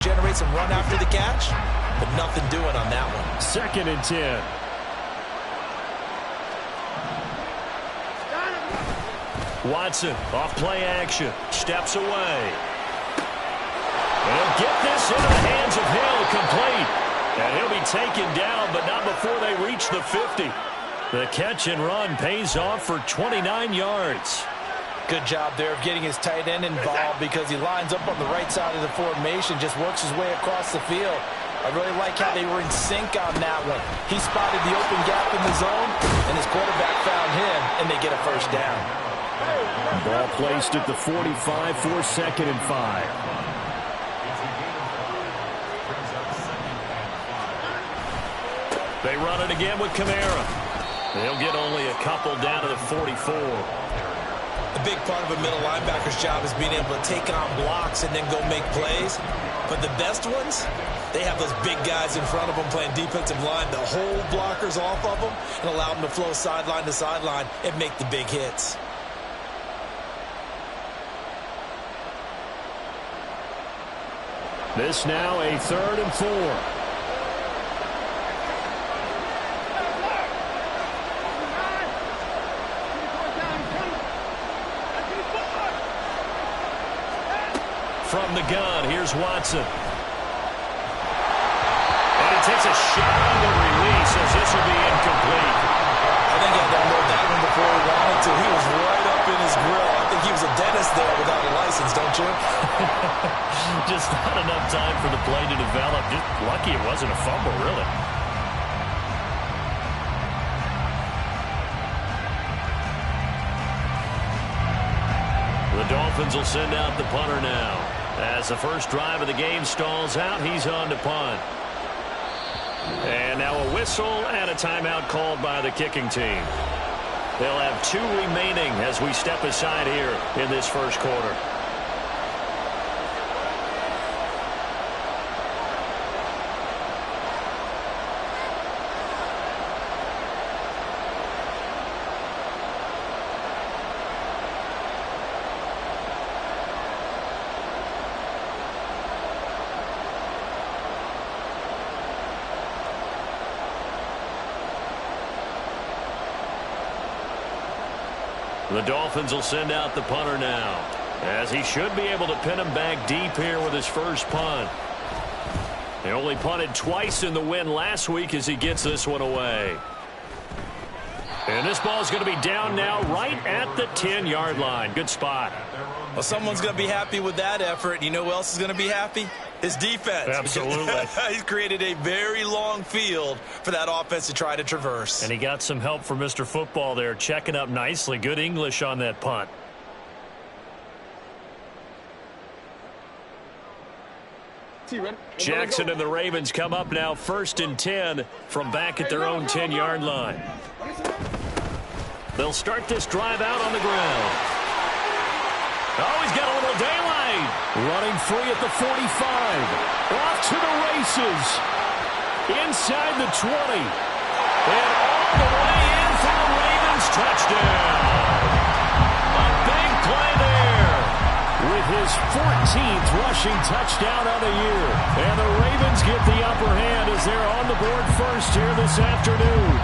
Generate some run after the catch, but nothing doing on that one. 2nd and 10. Watson off play action. Steps away. They'll get this into the hands of Hill, complete. And he'll be taken down, but not before they reach the 50. The catch and run pays off for 29 yards. Good job there of getting his tight end involved because he lines up on the right side of the formation, just works his way across the field. I really like how they were in sync on that one. He spotted the open gap in the zone, and his quarterback found him, and they get a first down. Ball placed at the 45 for 2nd and 5. They run it again with Kamara. They'll get only a couple down to the 44. A big part of a middle linebacker's job is being able to take on blocks and then go make plays. But the best ones, they have those big guys in front of them playing defensive line to hold blockers off of them and allow them to flow sideline to sideline and make the big hits. This now a 3rd and 4. From the gun, here's Watson. And he takes a shot on the release as this will be incomplete. I think he had to unload that one before he wanted to. He was right up in his grill. I think he was a dentist there without a license, don't you? Just not enough time for the play to develop. Just lucky it wasn't a fumble, really. The Dolphins will send out the punter now. As the first drive of the game stalls out, he's on to punt. And now a whistle and a timeout called by the kicking team. They'll have 2 remaining as we step aside here in this first quarter. The Dolphins will send out the punter now, as he should be able to pin him back deep here with his first punt. They only punted twice in the win last week as he gets this one away. And this ball is going to be down now right at the 10-yard line. Good spot. Well, someone's going to be happy with that effort. You know who else is going to be happy? His defense. Absolutely. He's created a very long field for that offense to try to traverse. And he got some help from Mr. Football there, checking up nicely. Good English on that punt. Jackson and the Ravens come up now 1st and 10 from back at their own 10-yard line. They'll start this drive out on the ground. Oh, he's got a little daylight. Running free at the 45. Off to the races. Inside the 20. And all the way in for the Ravens. Touchdown. A big play there. With his 14th rushing touchdown on the year. And the Ravens get the upper hand as they're on the board first here this afternoon.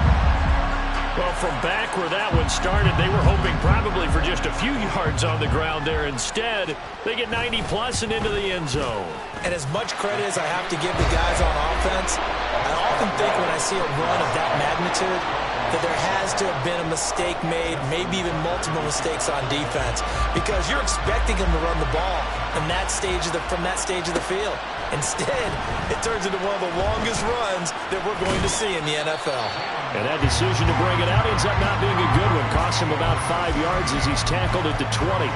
Well, from back where that one started, they were hoping probably for just a few yards on the ground there. Instead, they get 90-plus and into the end zone. And as much credit as I have to give the guys on offense, I often think when I see a run of that magnitude that there has to have been a mistake made, maybe even multiple mistakes on defense, because you're expecting them to run the ball from that stage of the field. Instead, it turns into one of the longest runs that we're going to see in the NFL. And that decision to bring it out ends up not being a good one. Costs him about 5 yards as he's tackled at the 20.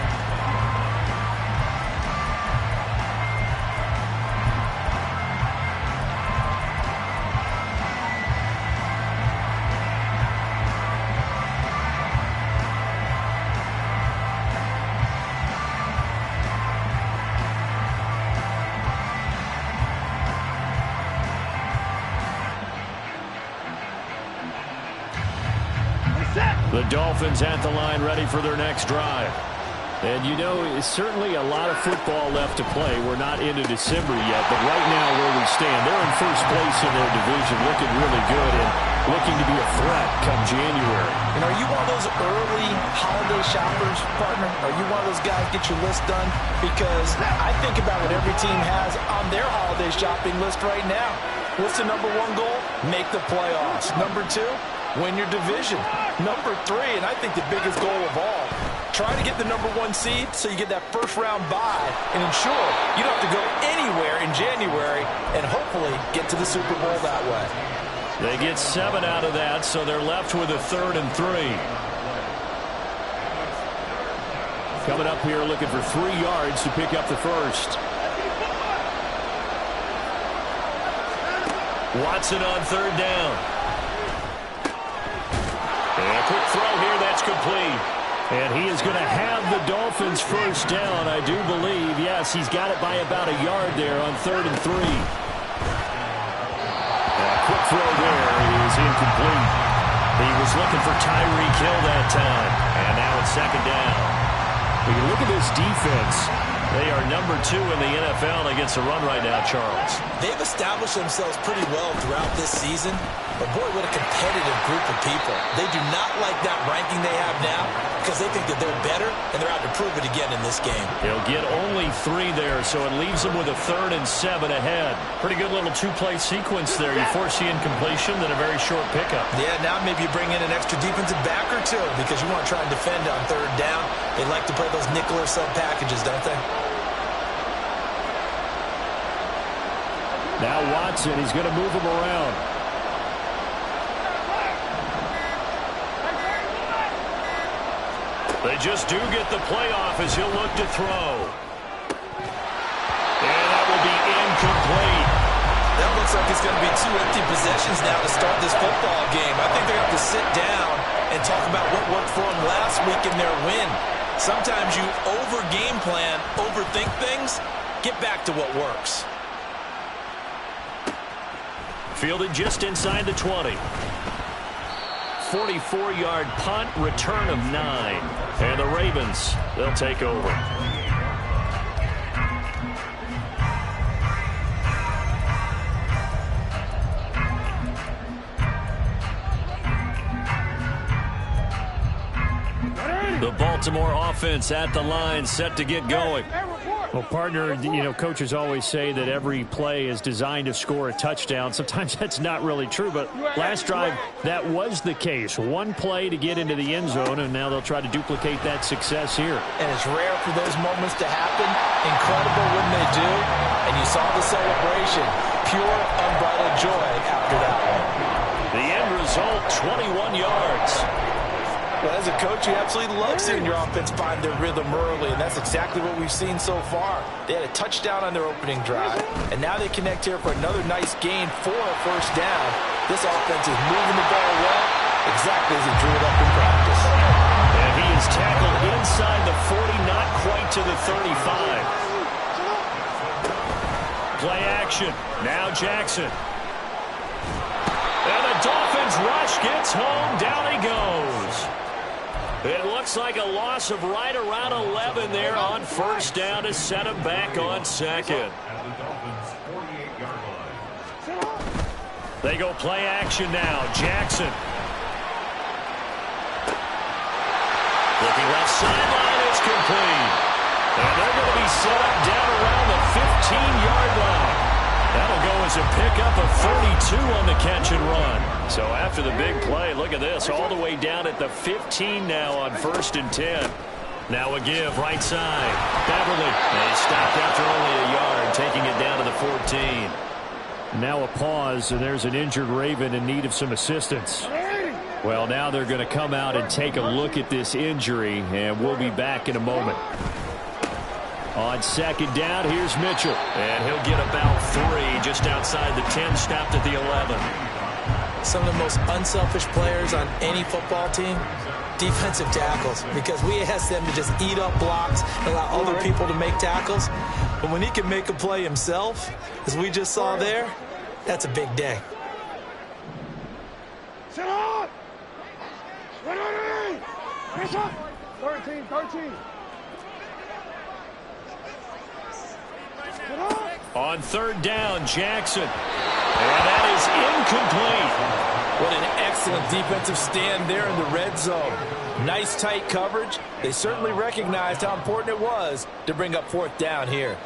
The Dolphins at the line ready for their next drive. And you know, it's certainly a lot of football left to play. We're not into December yet, but right now where we stand, they're in first place in their division, looking really good and looking to be a threat come January. And are you one of those early holiday shoppers, partner? Are you one of those guys get your list done? Because I think about what every team has on their holiday shopping list right now. What's the number one goal? Make the playoffs. Number two, win your division. Number three, and I think the biggest goal of all, try to get the number one seed so you get that first round bye and ensure you don't have to go anywhere in January and hopefully get to the Super Bowl that way. They get 7 out of that, so they're left with a 3rd and 3. Coming up here looking for 3 yards to pick up the first. Watson on 3rd down. And a quick throw here, that's complete. And he is going to have the Dolphins first down, I do believe. Yes, he's got it by about a yard there on 3rd and 3. Quick throw there is incomplete. He was looking for Tyreek Hill that time. And now it's 2nd down. When you look at this defense, they are number 2 in the NFL against the run right now, Charles. They've established themselves pretty well throughout this season. But boy, what a competitive group of people. They do not like that ranking they have now because they think that they're better, and they're out to prove it again in this game. They'll get only 3 there, so it leaves them with a 3rd and 7 ahead. Pretty good little 2-play sequence there. You force the incompletion, then a very short pickup. Yeah, now maybe you bring in an extra defensive back or two because you want to try and defend on 3rd down. They like to play those nickel or sub packages, don't they? Now Watson, he's going to move him around. They just do get the playoff as he'll look to throw. And that will be incomplete. That looks like it's going to be 2 empty possessions now to start this football game. I think they're going to have to sit down and talk about what worked for them last week in their win. Sometimes you over-game plan, overthink things. Get back to what works. Fielded just inside the 20. 44-yard punt, return of 9. And the Ravens, they'll take over. The Baltimore offense at the line, set to get going. Well, partner, you know, coaches always say that every play is designed to score a touchdown. Sometimes that's not really true, but last drive, that was the case. 1 play to get into the end zone, and now they'll try to duplicate that success here. And it's rare for those moments to happen. Incredible when they do. And you saw the celebration. Pure, unbridled joy after that one. The end result, 21 yards. Well, as a coach, you absolutely love seeing your offense find their rhythm early, and that's exactly what we've seen so far. They had a touchdown on their opening drive, and now they connect here for another nice gain for a first down. This offense is moving the ball well, exactly as he drew it up in practice. And he is tackled inside the 40, not quite to the 35. Play action. Now Jackson. And the Dolphins rush gets home. Down he goes. It looks like a loss of right around 11 there on first down to set him back on 2nd. They go play action now. Jackson. Looking left sideline, it's complete. And they're going to be set up down around the 15-yard line. That'll go as a pickup of 32 on the catch and run. So after the big play, look at this, all the way down at the 15 now on 1st and 10. Now a give, right side. Beverly. They stopped after only a yard, taking it down to the 14. Now a pause, and there's an injured Raven in need of some assistance. Well, now they're going to come out and take a look at this injury, and we'll be back in a moment. On 2nd down, here's Mitchell. And he'll get about 3 just outside the 10, stopped at the 11. Some of the most unselfish players on any football team, defensive tackles, because we ask them to just eat up blocks and allow other people to make tackles. But when he can make a play himself, as we just saw there, that's a big day. Sit on! 13. On third down, Jackson. And that is incomplete. What an excellent defensive stand there in the red zone. Nice tight coverage. They certainly recognized how important it was to bring up fourth down here.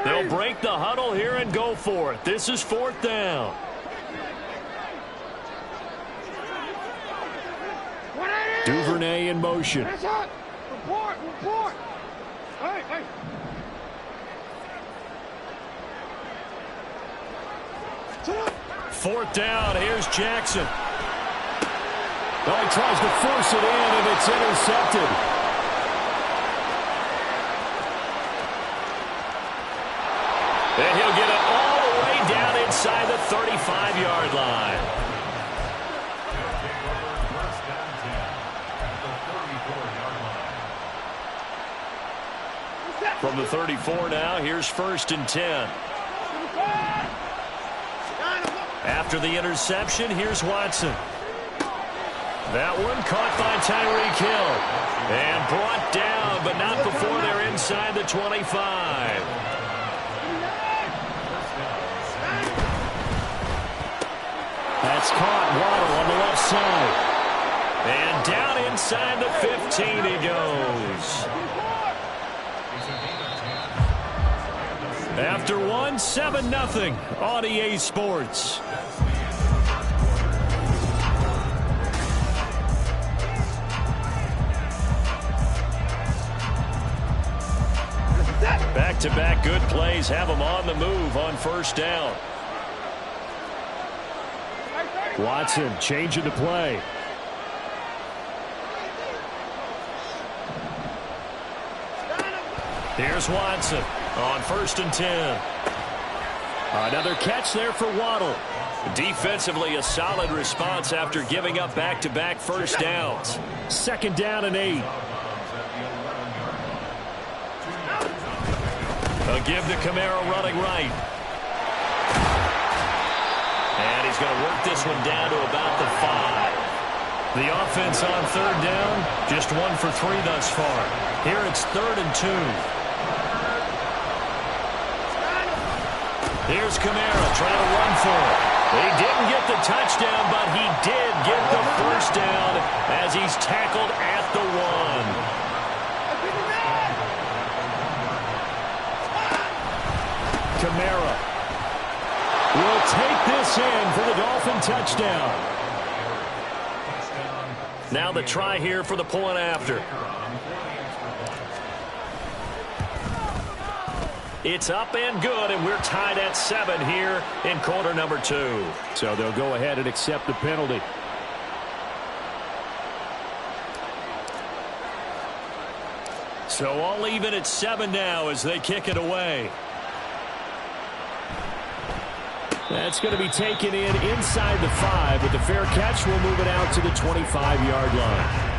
They'll break the huddle here and go for it. This is fourth down. Duvernay in motion. Report. Hey. Fourth down. Here's Jackson. Oh, he tries to force it in, and it's intercepted. And he'll get it all the way down inside the 35-yard line. From the 34 now, here's 1st and 10. After the interception, here's Watson. That one caught by Tyreek Hill. And brought down, but not before they're inside the 25. That's caught. Waddle on the left side. And down inside the 15 he goes. After one, 7-0 on EA Sports. Back-to-back good plays have them on the move on first down. Watson changing the play. Here's Watson on 1st and 10. Another catch there for Waddle. Defensively, a solid response after giving up back-to-back first downs. 2nd down and 8. A give to Camaro running right. And he's going to work this one down to about the 5. The offense on third down, just 1 for 3 thus far. Here it's 3rd and 2. Here's Camaro trying to run for it. He didn't get the touchdown, but he did get the first down as he's tackled at the 1. Camaro will take this in for the Dolphin touchdown. Now the try here for the point after. It's up and good, and we're tied at 7 here in quarter number 2. So they'll go ahead and accept the penalty. So all even at 7 now as they kick it away. That's going to be taken in inside the 5, but the fair catch will move it out to the 25-yard line.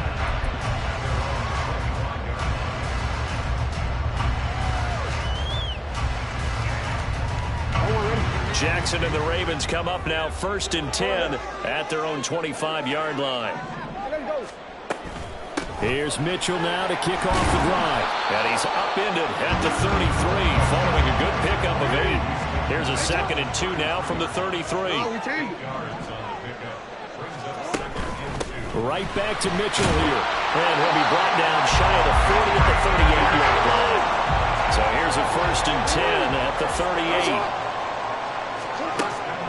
Jackson and the Ravens come up now 1st and 10 at their own 25-yard line. Here's Mitchell now to kick off the drive. And he's upended at the 33 following a good pickup of 8. Here's a 2nd and 2 now from the 33. Right back to Mitchell here. And he'll be brought down shy of the 40 at the 38-yard line. So here's a 1st and 10 at the 38.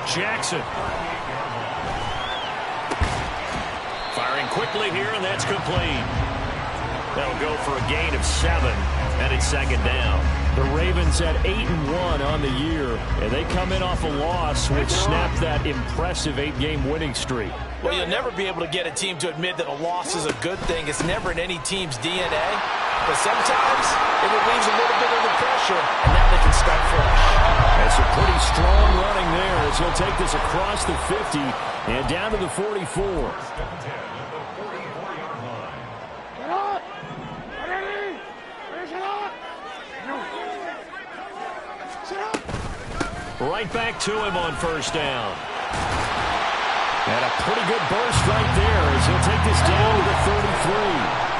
Jackson. Firing quickly here, and that's complete. That'll go for a gain of 7, and it's 2nd down. The Ravens at 8-1 on the year, and they come in off a loss, which snapped that impressive 8-game winning streak. Well, you'll never be able to get a team to admit that a loss is a good thing. It's never in any team's DNA. But sometimes it relieves a little bit of the pressure, and now they can start fresh. That's a pretty strong running there as he'll take this across the 50 and down to the 44. Right back to him on first down. And a pretty good burst right there as he'll take this down to the 33.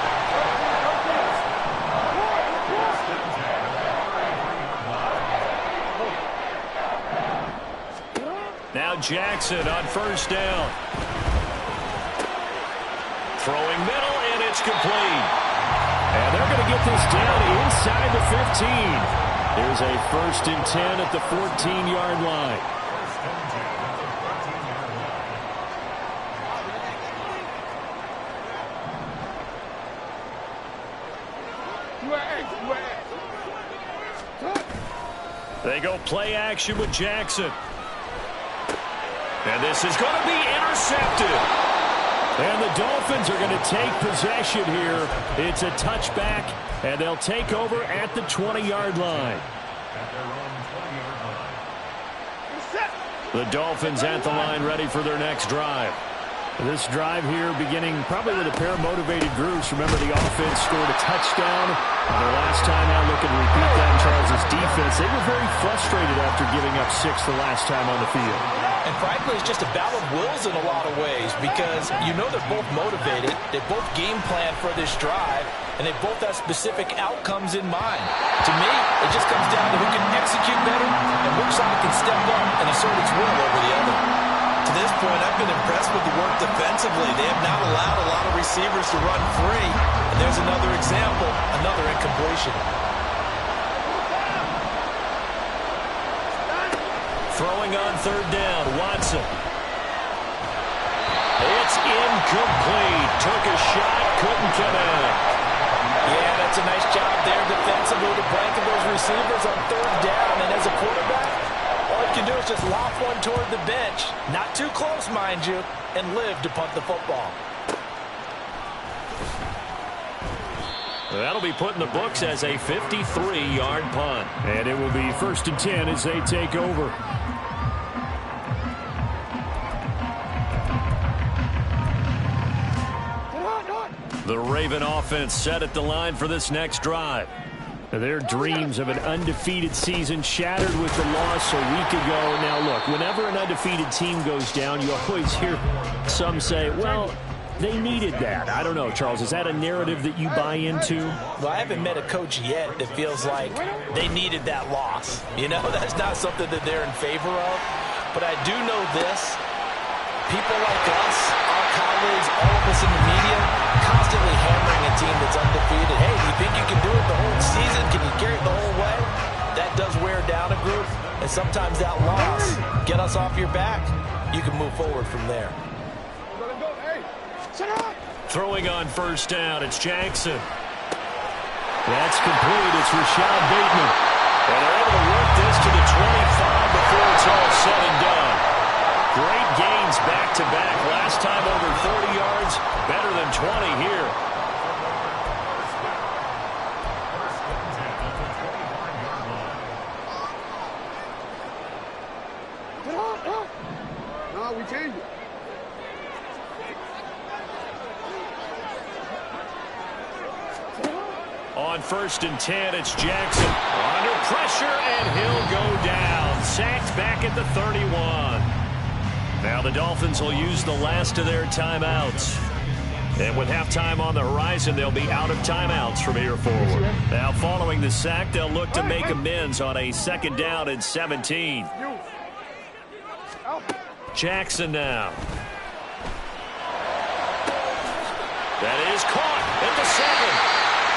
Now Jackson on first down. Throwing middle, and it's complete. And they're going to get this down inside the 15. There's a 1st and 10 at the 14-yard line. They go play action with Jackson. And this is going to be intercepted. And the Dolphins are going to take possession here. It's a touchback, and they'll take over at the 20-yard line. The Dolphins at the line ready for their next drive. This drive here beginning probably with a pair of motivated groups. Remember, the offense scored a touchdown. And their last time out, looking to repeat that in Charles' defense. They were very frustrated after giving up 6 the last time on the field. And frankly, it's just a battle of wills in a lot of ways because you know they're both motivated. They both game plan for this drive, and they both have specific outcomes in mind. To me, it just comes down to who can execute better and which side can step up and assert its will over the other. To this point, I've been impressed with the work defensively. They have not allowed a lot of receivers to run free. And there's another example, another incompletion. Throwing on third down, Watson. It's incomplete. Took a shot, couldn't connect. Yeah, that's a nice job there defensively to blanket those receivers on third down. And as a quarterback, all you can do is just lob one toward the bench. Not too close, mind you, and live to punt the football. That'll be put in the books as a 53-yard punt. And it will be 1st and 10 as they take over. The Raven offense set at the line for this next drive. Their dreams of an undefeated season shattered with the loss a week ago. Now, look, whenever an undefeated team goes down, you always hear some say, well, they needed that. I don't know, Charles. Is that a narrative that you buy into? Well, I haven't met a coach yet that feels like they needed that loss. You know, that's not something that they're in favor of. But I do know this. People like us, our colleagues, all of us in the media, constantly hammering a team that's undefeated. Hey, do you think you can do it the whole season? Can you carry it the whole way? That does wear down a group. And sometimes that loss, get us off your back, you can move forward from there. Throwing on first down, it's Jackson. That's complete. It's Rashad Bateman. And they're able to work this to the 25 before it's all said and done. Great gains back-to-back. Last time over 30 yards, better than 20 here. No, we changed it. On 1st and 10, it's Jackson. Under pressure, and he'll go down. Sacked back at the 31. Now the Dolphins will use the last of their timeouts. And with halftime on the horizon, they'll be out of timeouts from here forward. Now following the sack, they'll look to make amends on a 2nd down and 17. Jackson now. That is caught at the 7.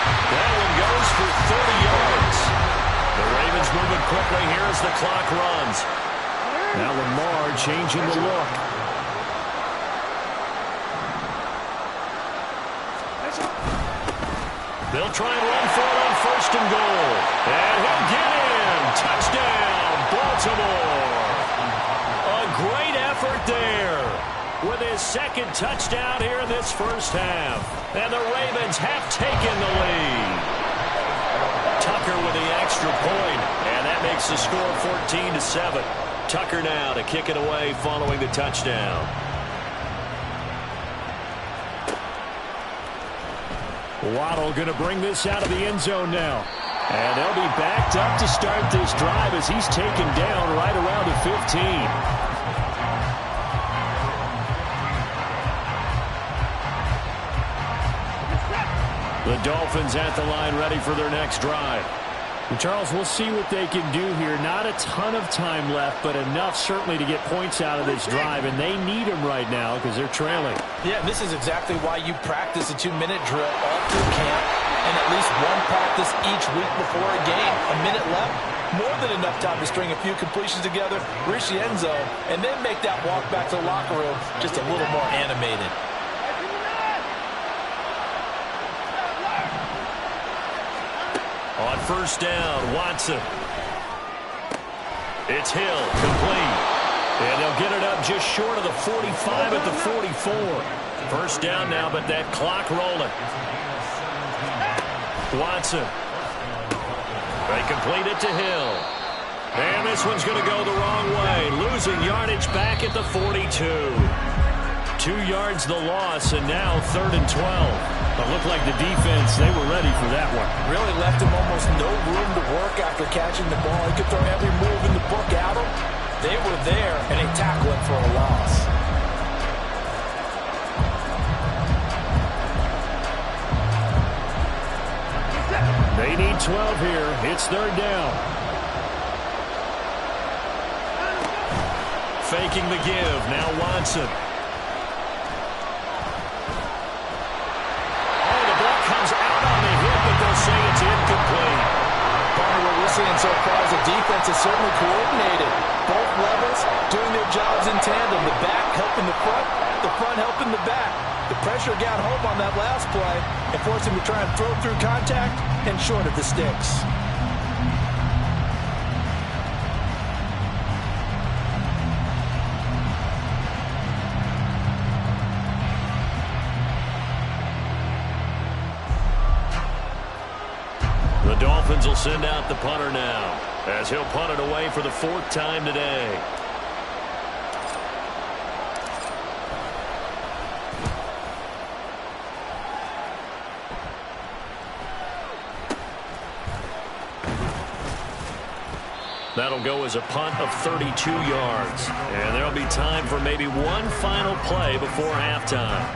That one goes for 30 yards. The Ravens moving quickly here as the clock runs. Now Lamar changing the look. They'll try and run for it on 1st and goal. And he'll get in. Touchdown, Baltimore. A great effort there with his 2nd touchdown here in this first half. And the Ravens have taken the lead. Tucker with the extra point, and that makes the score 14-7. Tucker now to kick it away following the touchdown. Waddle going to bring this out of the end zone now. And they'll be backed up to start this drive as he's taken down right around the 15. The Dolphins at the line ready for their next drive. And Charles, we'll see what they can do here. Not a ton of time left, but enough certainly to get points out of this drive, and they need them right now because they're trailing. Yeah, this is exactly why you practice a 2-minute drill all through camp and at least one practice each week before a game. A minute left, more than enough time to string a few completions together, reach the end zone, and then make that walk back to the locker room just a little more animated. On first down, Watson. It's Hill, complete. And they'll get it up just short of the 45 at the 44. First down now, but that clock rolling. Watson. They complete it to Hill. And this one's going to go the wrong way. Losing yardage back at the 42. 2 yards the loss, and now 3rd and 12. But looked like the defense, they were ready for that one. Really left him almost no room to work after catching the ball. He could throw every move in the book at him. They were there, and they tackled him for a loss. They need 12 here. It's 3rd down. Faking the give. Now Watson. They'll say it's incomplete. Part of what we're seeing so far is the defense is certainly coordinated. Both levels doing their jobs in tandem. The back helping the front helping the back. The pressure got home on that last play and forced him to try and throw through contact and short of the sticks. The Dolphins will send out the punter now, as he'll punt it away for the 4th time today. That'll go as a punt of 32 yards. And there'll be time for maybe one final play before halftime.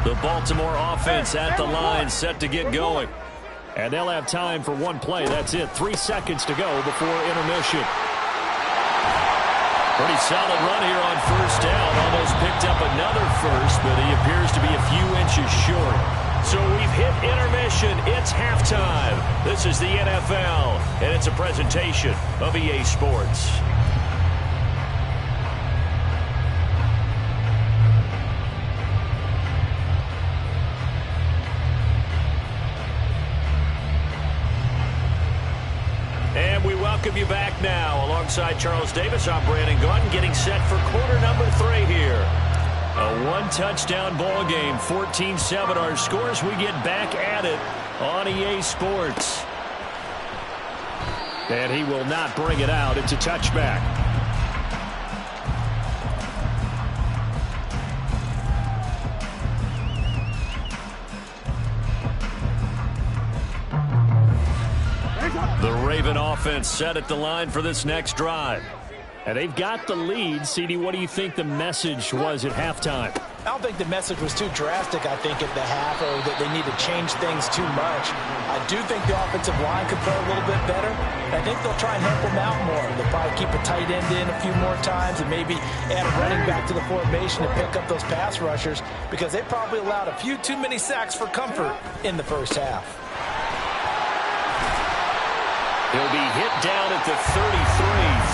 The Baltimore offense at the line, set to get going. And they'll have time for one play. That's it. 3 seconds to go before intermission. Pretty solid run here on first down. Almost picked up another first, but he appears to be a few inches short. So we've hit intermission. It's halftime. This is the NFL, and it's a presentation of EA Sports. Welcome you back now. Alongside Charles Davis, I'm Brandon Gaudin, getting set for quarter number 3 here. A one-touchdown ball game, 14-7 our scores. We get back at it on EA Sports. And he will not bring it out. It's a touchback. The Raven offense set at the line for this next drive. And they've got the lead. CD, what do you think the message was at halftime? I don't think the message was too drastic, I think, at the half, or that they need to change things too much. I do think the offensive line could play a little bit better. I think they'll try and help them out more. They'll probably keep a tight end in a few more times and maybe add a running back to the formation to pick up those pass rushers, because they probably allowed a few too many sacks for comfort in the first half. He'll be hit down at the 33,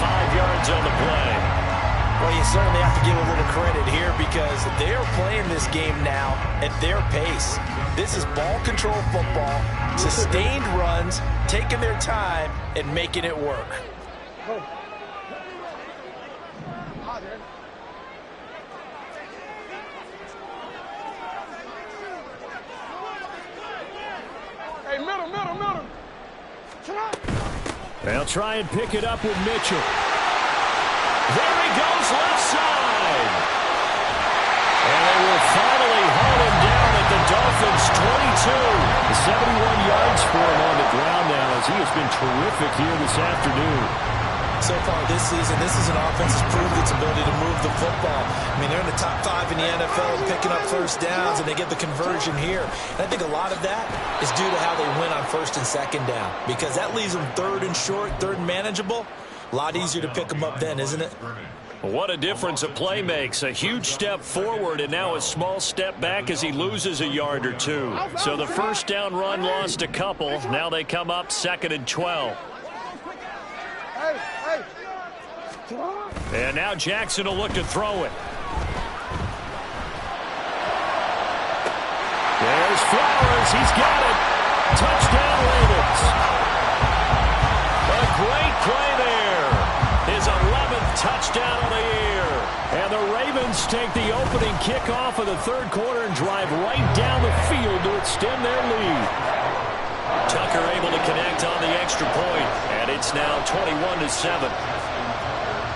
5 yards on the play. Well, you certainly have to give a little credit here because they're playing this game now at their pace. This is ball control football, sustained runs, taking their time, and making it work. Hey, middle. They'll try and pick it up with Mitchell. There he goes, left side. And they will finally haul him down at the Dolphins' 22. 71 yards for him on the ground now, as he has been terrific here this afternoon. so far this season, this is an offense that's proved its ability to move the football. I mean, they're in the top 5 in the NFL in picking up first downs, and they get the conversion here. And I think a lot of that is due to how they win on first and second down, because that leaves them third and short, third and manageable. A lot easier to pick them up then, isn't it? What a difference a play makes. A huge step forward and now a small step back as he loses a yard or two. So the first down run lost a couple. Now they come up 2nd and 12. And now Jackson will look to throw it. There's Flowers. He's got it. Touchdown, Ravens. A great play there. His 11th touchdown of the year. And the Ravens take the opening kickoff of the third quarter and drive right down the field to extend their lead. Tucker able to connect on the extra point, and it's now 21-7.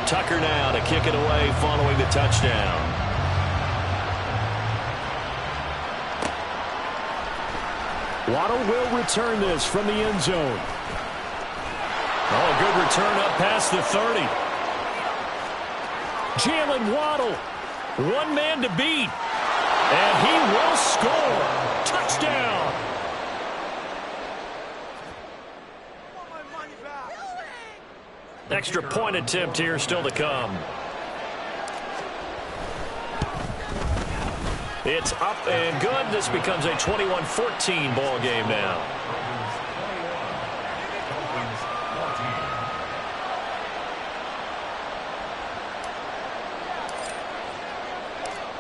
Tucker now to kick it away following the touchdown. Waddle will return this from the end zone. Oh, a good return up past the 30. Jalen Waddle, one man to beat, and he will score. Touchdown. Extra point attempt here still to come. It's up and good. This becomes a 21-14 ball game now.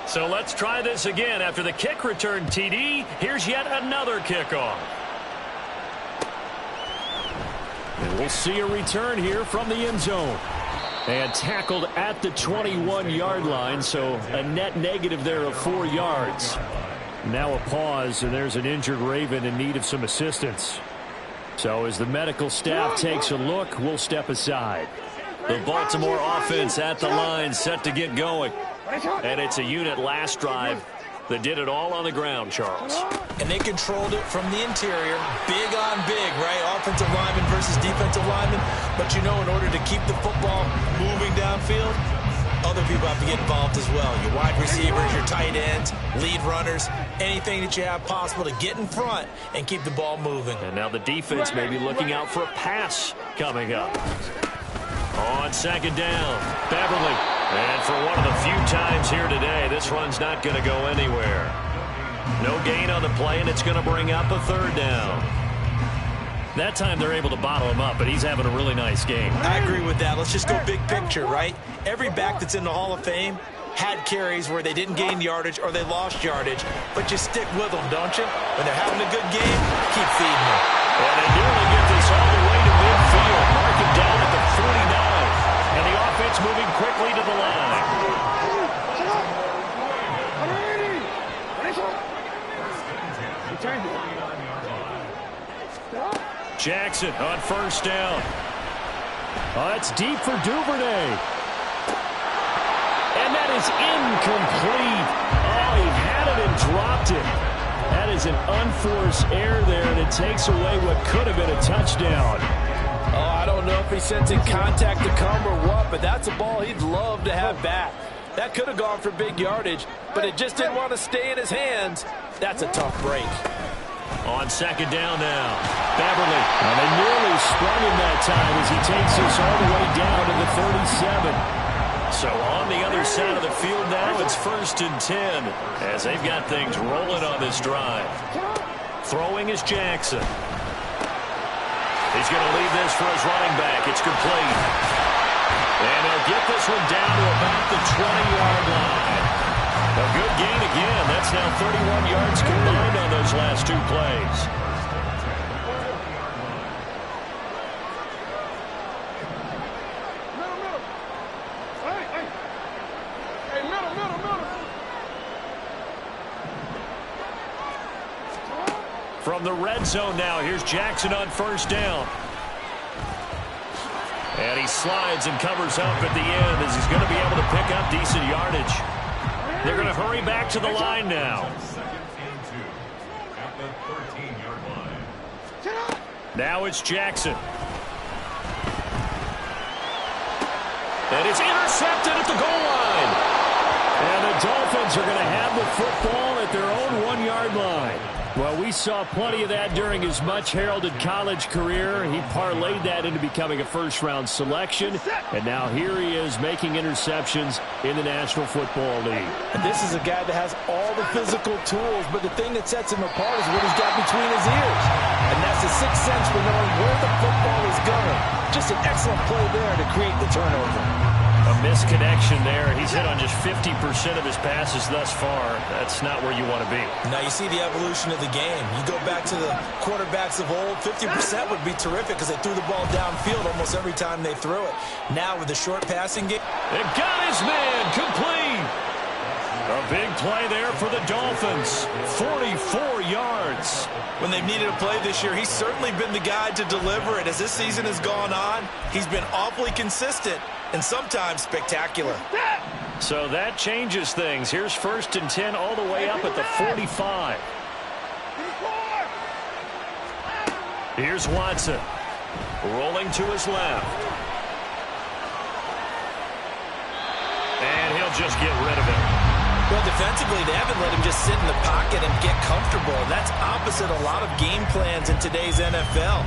So let's try this again. After the kick return TD, here's yet another kickoff. And we'll see a return here from the end zone. And tackled at the 21-yard line, so a net negative there of 4 yards. Now a pause, and there's an injured Raven in need of some assistance. So as the medical staff takes a look, we'll step aside. The Baltimore offense at the line, set to get going. And it's a unit last drive that did it all on the ground, Charles. And they controlled it from the interior, big on big, right? Offensive lineman versus defensive lineman. But you know, in order to keep the football moving downfield, other people have to get involved as well. Your wide receivers, your tight ends, lead runners, anything that you have possible to get in front and keep the ball moving. And now the defense may be looking out for a pass coming up. On second down, Beverly. And for one of the few times here today, this run's not going to go anywhere. No gain on the play, and it's going to bring up a third down. That time they're able to bottle him up, but he's having a really nice game. I agree with that. Let's just go big picture, right? Every back that's in the Hall of Fame had carries where they didn't gain yardage or they lost yardage, but you stick with them, don't you? When they're having a good game, keep feeding them. And they nearly get this all the way to midfield. Mark it down at the 49. And the offense moving quickly to the line. Jackson on first down. Oh, it's deep for Duvernay. And that is incomplete. Oh, he had it and dropped it. That is an unforced error there, and it takes away what could have been a touchdown. Oh, I don't know if he's sensing contact to come or what, but that's a ball he'd love to have back. That could have gone for big yardage, but it just didn't want to stay in his hands. That's a tough break. On second down now, Beverly. And they nearly sprung him that time as he takes this all the way down to the 37. So on the other side of the field now, it's 1st and 10 as they've got things rolling on this drive. Throwing is Jackson. He's going to leave this for his running back. It's complete. And they'll get this one down to about the 20-yard line. A good gain again. That's now 31 yards combined on those last 2 plays. From the red zone now, here's Jackson on first down. And he slides and covers up at the end as he's going to be able to pick up decent yardage. They're going to hurry back to the line now. Now it's Jackson. And it's intercepted at the goal line. And the Dolphins are going to have the football at their own 1-yard line. Well, we saw plenty of that during his much-heralded college career. He parlayed that into becoming a first-round selection. And now here he is making interceptions in the National Football League. And this is a guy that has all the physical tools, but the thing that sets him apart is what he's got between his ears. And that's the sixth sense for knowing where the football is going. Just an excellent play there to create the turnover. A misconnection there. He's hit on just 50% of his passes thus far. That's not where you want to be. Now you see the evolution of the game. You go back to the quarterbacks of old, 50% would be terrific because they threw the ball downfield almost every time they threw it. Now with the short passing game. It got his man complete. A big play there for the Dolphins. 44 yards. When they've needed a play this year, he's certainly been the guy to deliver it. As this season has gone on, he's been awfully consistent and sometimes spectacular. So that changes things. Here's 1st and 10 all the way up at the 45. Here's Watson. Rolling to his left. And he'll just get rid of it. Well, defensively, they haven't let him just sit in the pocket and get comfortable. That's opposite a lot of game plans in today's NFL.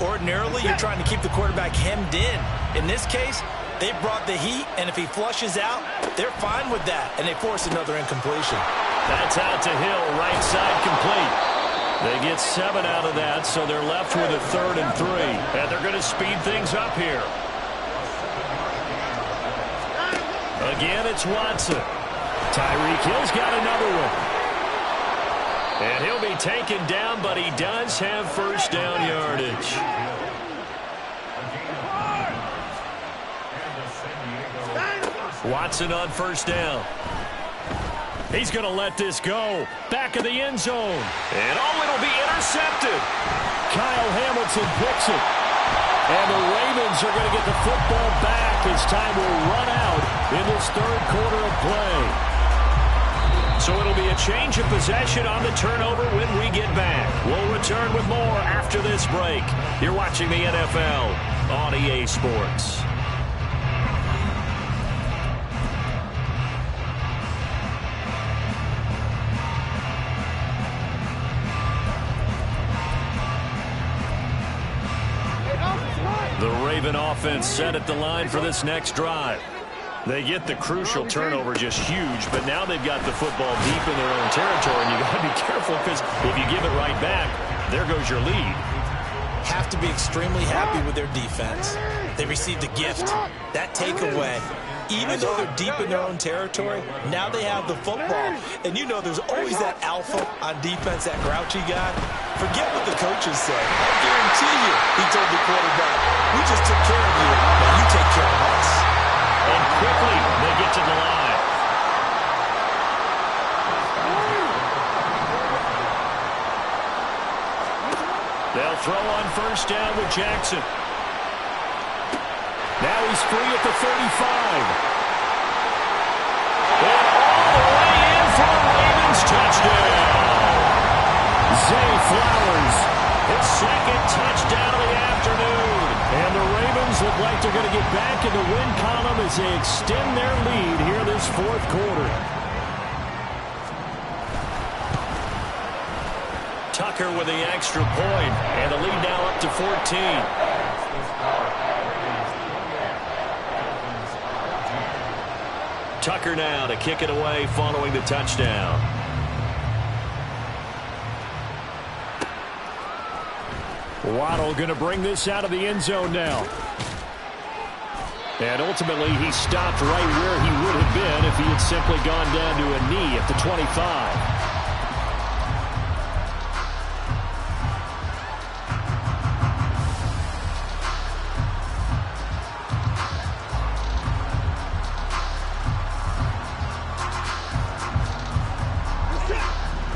Ordinarily, you're trying to keep the quarterback hemmed in. In this case, they brought the heat, and if he flushes out, they're fine with that, and they force another incompletion. That's out to Hill, right side complete. They get 7 out of that, so they're left with a 3rd and 3. And they're going to speed things up here. Again, it's Watson. Tyreek Hill's got another one. And he'll be taken down, but he does have first down yardage. Watson on first down. He's going to let this go. Back of the end zone. And it'll be intercepted. Kyle Hamilton picks it. And the Ravens are going to get the football back as time will run out in this 3rd quarter of play. So it'll be a change of possession on the turnover when we get back. We'll return with more after this break. You're watching the NFL on EA Sports. The Raven offense set at the line for this next drive. They get the crucial turnover, just huge, but now they've got the football deep in their own territory, and you got to be careful because if you give it right back, there goes your lead. Have to be extremely happy with their defense. They received a gift. That takeaway, even though they're deep in their own territory, now they have the football. And you know there's always that alpha on defense, that grouchy guy. Forget what the coaches say. I guarantee you, he told the quarterback, we just took care of you, now you take care of us. And quickly, they get to the line. They'll throw on first down with Jackson. Now he's free at the 35. And all the way in for a Ravens touchdown. Zay Flowers, his 2nd touchdown of the afternoon. And the Ravens look like they're going to get back in the win column as they extend their lead here this 4th quarter. Tucker with the extra point, and the lead now up to 14. Tucker now to kick it away following the touchdown. Waddle going to bring this out of the end zone now. And ultimately, he stopped right where he would have been if he had simply gone down to a knee at the 25.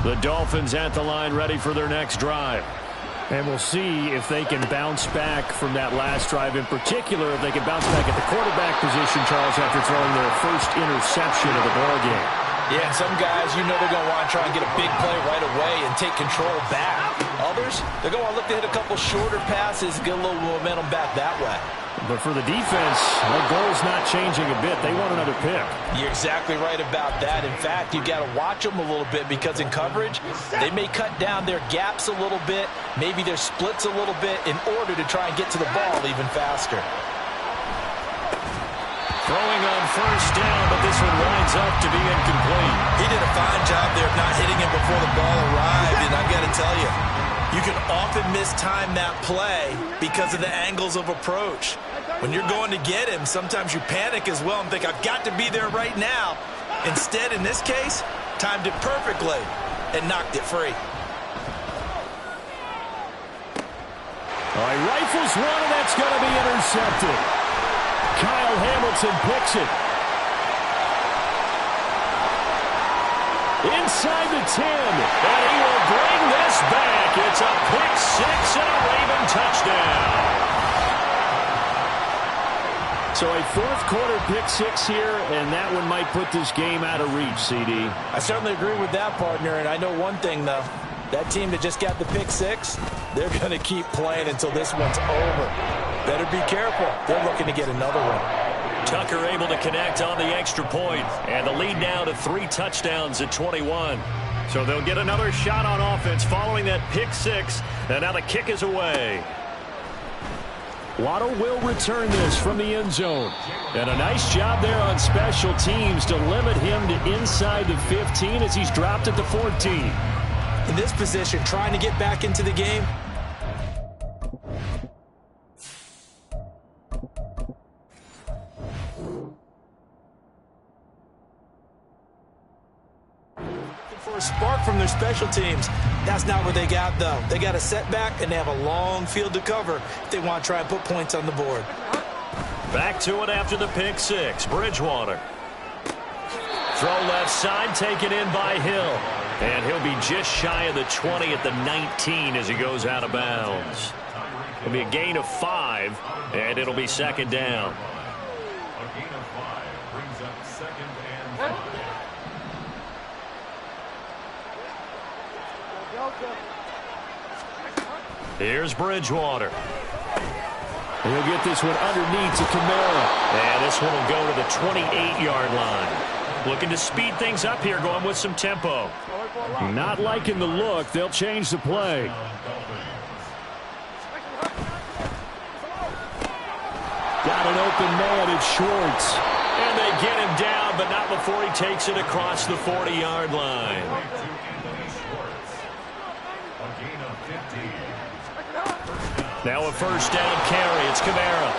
The Dolphins at the line ready for their next drive. And we'll see if they can bounce back from that last drive. In particular, if they can bounce back at the quarterback position, Charles, after throwing their first interception of the ballgame. Yeah, and some guys, you know they're going to want to try and get a big play right away and take control back. Others, they're going to look to hit a couple shorter passes, get a little momentum back that way. But for the defense, their goal's not changing a bit. They want another pick. You're exactly right about that. In fact, you've got to watch them a little bit because in coverage, they may cut down their gaps a little bit, maybe their splits a little bit in order to try and get to the ball even faster. Throwing on first down, but this one winds up to be incomplete. He did a fine job there of not hitting him before the ball arrived, and I've got to tell you, you can often mistime that play because of the angles of approach. When you're going to get him, sometimes you panic as well and think, I've got to be there right now. Instead, in this case, timed it perfectly and knocked it free. All right, rifles one, and that's going to be intercepted. Kyle Hamilton picks it. Inside the 10, and he will bring this back. It's a pick six and a Raven touchdown. So a fourth-quarter pick six here, and that one might put this game out of reach, CD. I certainly agree with that, partner, and I know one thing, though. That team that just got the pick six, they're going to keep playing until this one's over. Better be careful. They're looking to get another one. Tucker able to connect on the extra point, and the lead now to 3 touchdowns at 21. So they'll get another shot on offense following that pick six, and now the kick is away. Waddle will return this from the end zone. And a nice job there on special teams to limit him to inside the 15 as he's dropped at the 14. In this position, trying to get back into the game. For a spark from their special teams. That's not what they got, though. They got a setback, and they have a long field to cover if they want to try and put points on the board. Back to it after the pick six. Bridgewater. Throw left side, taken in by Hill. And he'll be just shy of the 20 at the 19 as he goes out of bounds. It'll be a gain of 5, and it'll be second down. A gain of 5 brings up second and 5. Here's Bridgewater. He'll get this one underneath to Kamara. And this one will go to the 28-yard line. Looking to speed things up here, going with some tempo. Not liking the look. They'll change the play. Got an open man. It's Schwartz. And they get him down, but not before he takes it across the 40-yard line. Now a first down carry. It's Kamara.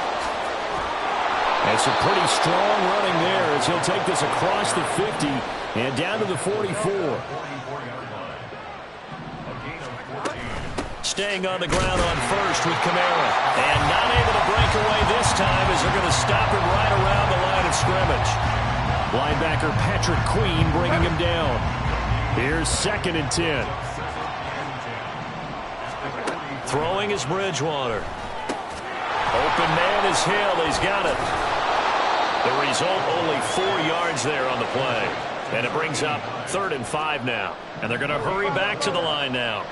And some pretty strong running there as he'll take this across the 50 and down to the 44. Staying on the ground on first with Kamara. And not able to break away this time as they're going to stop him right around the line of scrimmage. Linebacker Patrick Queen bringing him down. Here's 2nd and 10. Throwing is Bridgewater. Open man is Hill. He's got it. The result, only 4 yards there on the play. And it brings up 3rd and 5 now. And they're going to hurry back to the line now.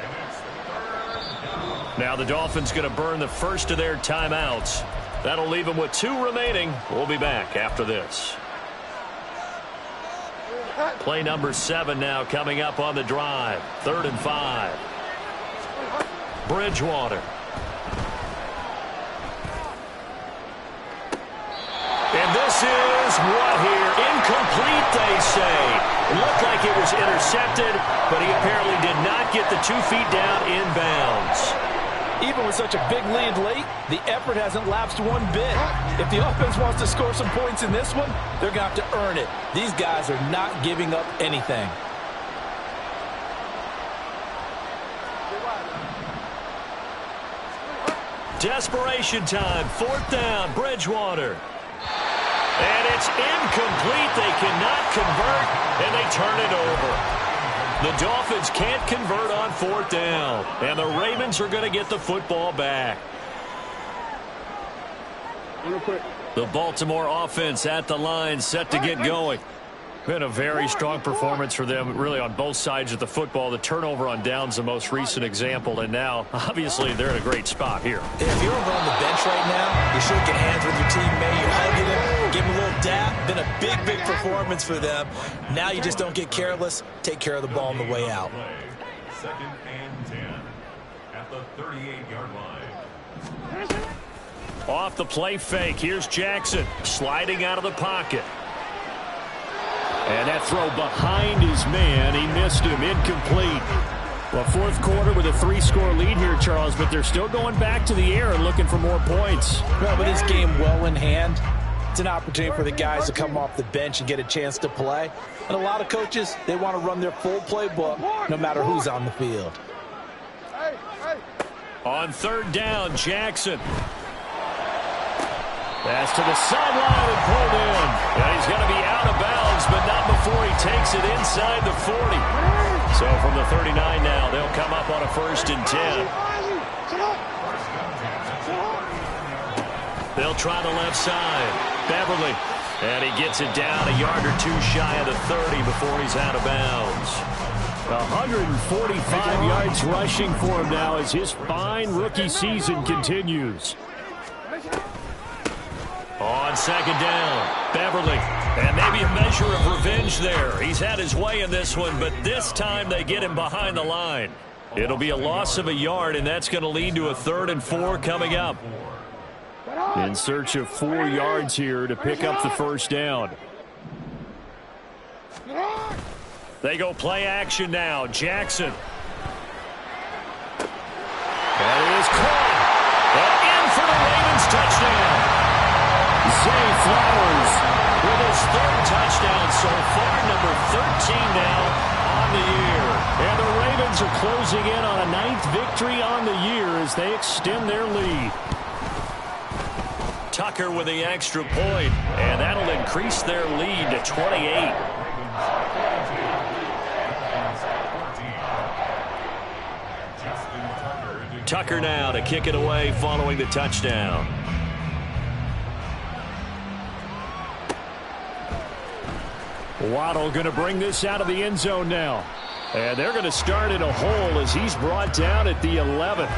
Now the Dolphins going to burn the first of their timeouts. That'll leave them with 2 remaining. We'll be back after this. Play number 7 now coming up on the drive. 3rd and 5. Bridgewater. And this is what here? Incomplete, they say. It looked like it was intercepted, but he apparently did not get the 2 feet down inbounds. Even with such a big lead late, the effort hasn't lapsed one bit. If the offense wants to score some points in this one, they're going to have to earn it. These guys are not giving up anything. Desperation time. 4th down. Bridgewater. And it's incomplete. They cannot convert, and they turn it over. The Dolphins can't convert on 4th down, and the Ravens are going to get the football back. The Baltimore offense at the line, set to get going. Been a very strong performance for them, really, on both sides of the football. The turnover on downs, the most recent example, and now, obviously, they're in a great spot here. If you're over on the bench right now, you're shaking hands with your teammate, you're hugging him, give him a little dap. Been a big, big performance for them. Now you just don't get careless. Take care of the ball on the way out. 2nd and 10 at the 38-yard line. Off the play fake, here's Jackson sliding out of the pocket. And that throw behind his man, he missed him, incomplete. Well, fourth quarter with a 3-score lead here, Charles, but they're still going back to the air and looking for more points. Well, with this game well in hand, it's an opportunity for the guys to come off the bench and get a chance to play. And a lot of coaches, they want to run their full playbook no matter who's on the field. On 3rd down, Jackson. Pass to the sideline and pulled in. And he's going to be out of bounds, but not before he takes it inside the 40. So from the 39 now, they'll come up on a 1st and 10. They'll try the left side. Beverly. And he gets it down a yard or two shy of the 30 before he's out of bounds. 145 yards rushing for him now as his fine rookie season continues. On 2nd down, Beverly. And maybe a measure of revenge there. He's had his way in this one, but this time they get him behind the line. It'll be a loss of a yard, and that's going to lead to a 3rd and 4 coming up. In search of 4 yards here to pick up the 1st down. They go play action now. Jackson. That is caught. And in for the Ravens touchdown. Zay Flowers with his 3rd touchdown so far, number 13 now on the year. And the Ravens are closing in on a 9th victory on the year as they extend their lead. Tucker with the extra point, and that'll increase their lead to 28. Tucker now to kick it away following the touchdown. Waddle going to bring this out of the end zone now. And they're going to start in a hole as he's brought down at the 11.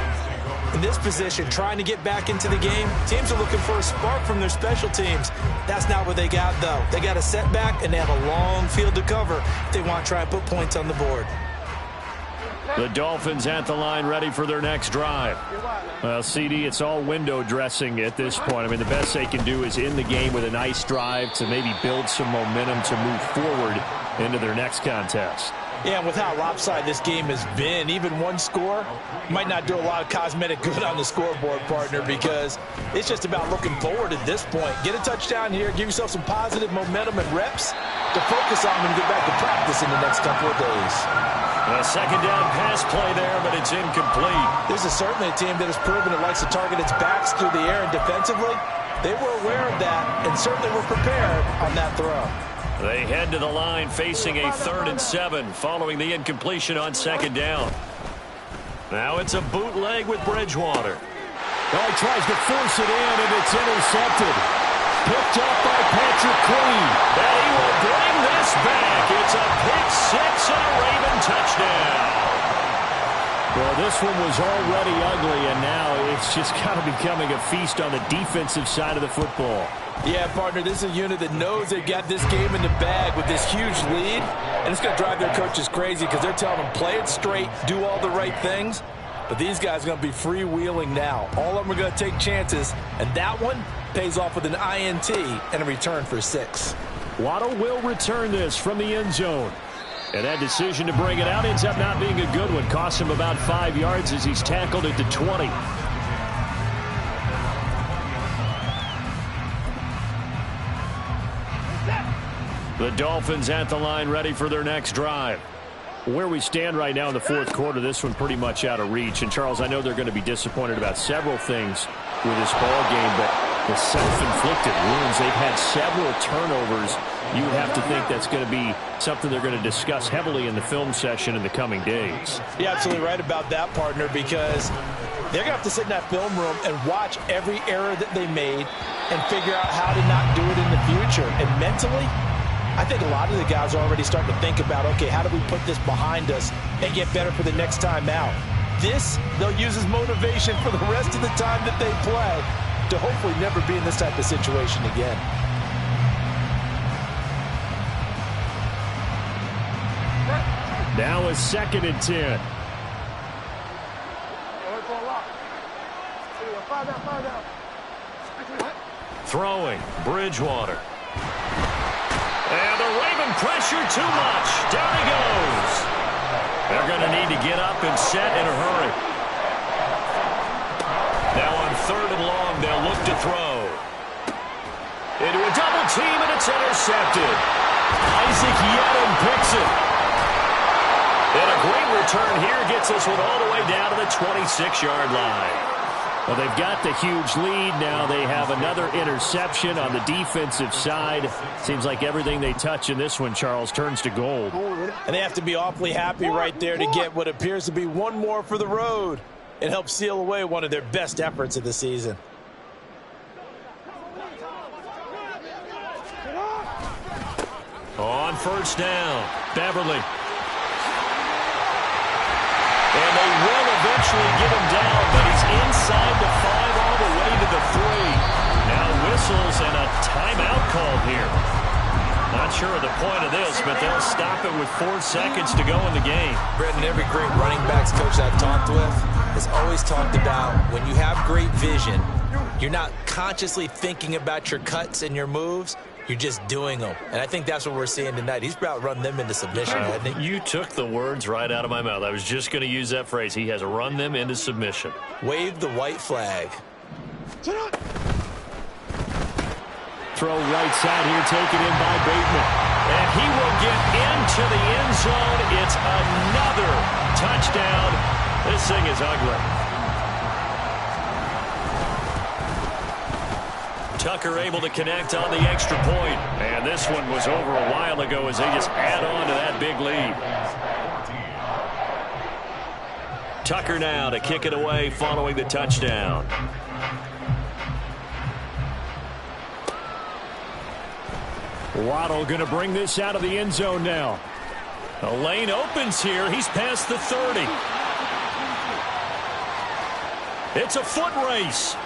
In this position, trying to get back into the game, teams are looking for a spark from their special teams. That's not what they got, though. They got a setback, and they have a long field to cover if they want to try and put points on the board. The Dolphins at the line ready for their next drive. Well, CD, it's all window dressing at this point. I mean, the best they can do is in the game with a nice drive to maybe build some momentum to move forward into their next contest. Yeah, and with how lopsided this game has been, even one score might not do a lot of cosmetic good on the scoreboard, partner, because it's just about looking forward at this point. Get a touchdown here, give yourself some positive momentum and reps to focus on when you get back to practice in the next couple of days. A 2nd down pass play there, but it's incomplete. This is certainly a team that has proven it likes to target its backs through the air, and defensively, they were aware of that and certainly were prepared on that throw. They head to the line facing a 3rd and 7 following the incompletion on 2nd down. Now it's a bootleg with Bridgewater. Oh, he tries to force it in, and it's intercepted. Picked up by Patrick Queen. And he will bring this back. It's a pick 6 and a Raven touchdown. Well, this one was already ugly, and now it's just kind of becoming a feast on the defensive side of the football. Yeah, partner, this is a unit that knows they've got this game in the bag with this huge lead, and it's going to drive their coaches crazy because they're telling them play it straight, do all the right things. But these guys are going to be freewheeling now. All of them are going to take chances, and that one pays off with an INT and a return for 6. Waddle will return this from the end zone. And that decision to bring it out ends up not being a good one. Costs him about 5 yards as he's tackled at the 20. The Dolphins at the line ready for their next drive. Where we stand right now in the fourth quarter, this one pretty much out of reach. And, Charles, I know they're going to be disappointed about several things with this ball game, but the self-inflicted wounds, they've had several turnovers. You would have to think that's going to be something they're going to discuss heavily in the film session in the coming days. You're absolutely right about that, partner, because they're going to have to sit in that film room and watch every error that they made and figure out how to not do it in the future. And mentally, I think a lot of the guys are already starting to think about, okay, how do we put this behind us and get better for the next time out? This, they'll use as motivation for the rest of the time that they play to hopefully never be in this type of situation again. Now a 2nd and 10. Throwing, Bridgewater. And the Raven pressure too much. Down he goes. They're going to need to get up and set in a hurry. Now on 3rd and long, they'll look to throw. Into a double team, and it's intercepted. Isaac Yedem picks it. And a great return here gets us one all the way down to the 26-yard line. Well, they've got the huge lead. Now they have another interception on the defensive side. Seems like everything they touch in this one, Charles, turns to gold. And they have to be awfully happy right there to get what appears to be one more for the road and help seal away one of their best efforts of the season. On 1st down, Beverly. And they will eventually get him down, but he's inside the 5 all the way to the 3. Now whistles and a timeout called here. Not sure of the point of this, but they'll stop it with 4 seconds to go in the game. Brendan, every great running backs coach I've talked with has always talked about when you have great vision, you're not consciously thinking about your cuts and your moves. You're just doing them. And I think that's what we're seeing tonight. He's about run them into submission, hasn't he? You took the words right out of my mouth. I was just going to use that phrase. He has run them into submission. Wave the white flag. Throw right side here, taken in by Bateman. And he will get into the end zone. It's another touchdown. This thing is ugly. Tucker able to connect on the extra point. And this one was over a while ago as they just add on to that big lead. Tucker now to kick it away following the touchdown. Waddle going to bring this out of the end zone now. The lane opens here. He's past the 30. It's a foot race.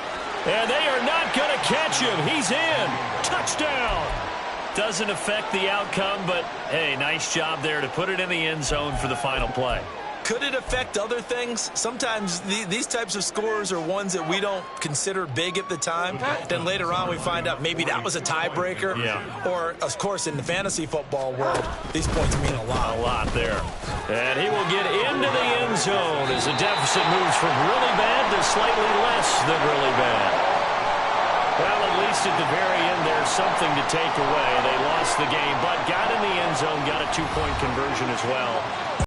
And they are not going to catch him. He's in. Touchdown. Doesn't affect the outcome, but, hey, nice job there to put it in the end zone for the final play. Could it affect other things? Sometimes these types of scores are ones that we don't consider big at the time. Then later on we find out maybe that was a tiebreaker. Yeah. Or, of course, in the fantasy football world, these points mean a lot. A lot there. And he will get into the end zone as the deficit moves from really bad to slightly less than really bad. Well, at least at the very end there's something to take away. They lost the game, but got in the end zone, got a 2-point conversion as well.